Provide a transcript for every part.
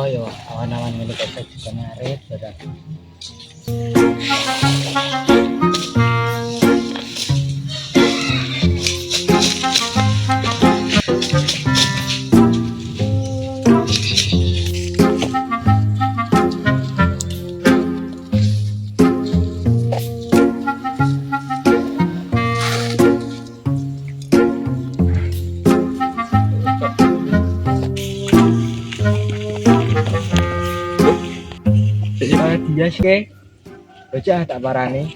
yo awan-awan ngene kok juga ngarit badan. Dia sih, bocah tak parani.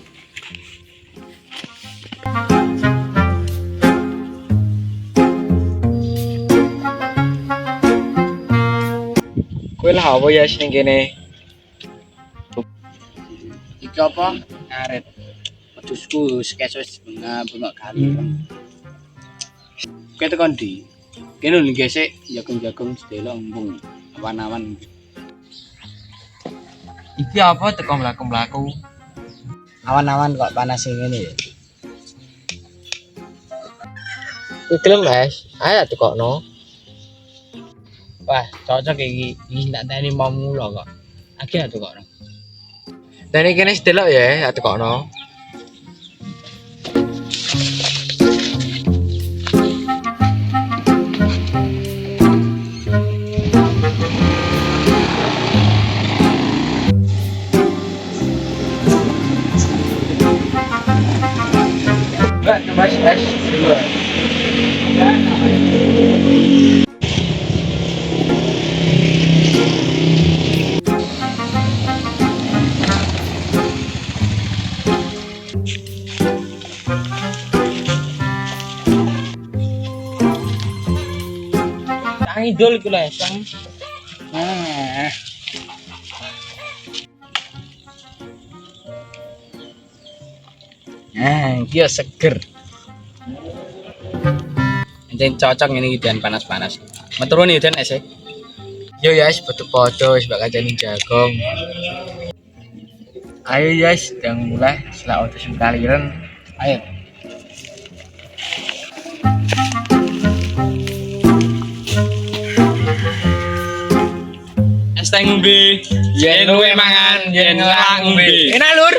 Kue lah apa ya sing kene? Iki apa? Ngaret. Wedhusku sekes bengak kali. Kowe tekan ndi? Kene lho gesek jagung-jagung sedelok embung awan-awan. Iki apa teko mlaku-mlaku? Awan-awan kok panas ngene ya. Gelem, Mas. Ayo tekokno. Wah, cocok iki tak teni mau mulo kok. Agi tekokno. Dan iki kene sedelok ya, tekokno. Mas, dua. Sang idol iku lho, sang. Nah. Nah, iki seger. Anjen cocok ini udan panas-panas. Meturun udan es. Yo guys, foto-foto wis bakal jadi jagung. Ayo guys, yang mulai setelah auto kalian. Ayo. Es teh ngombe, yen luwe mangan, yen ora ngombe. Enak lur.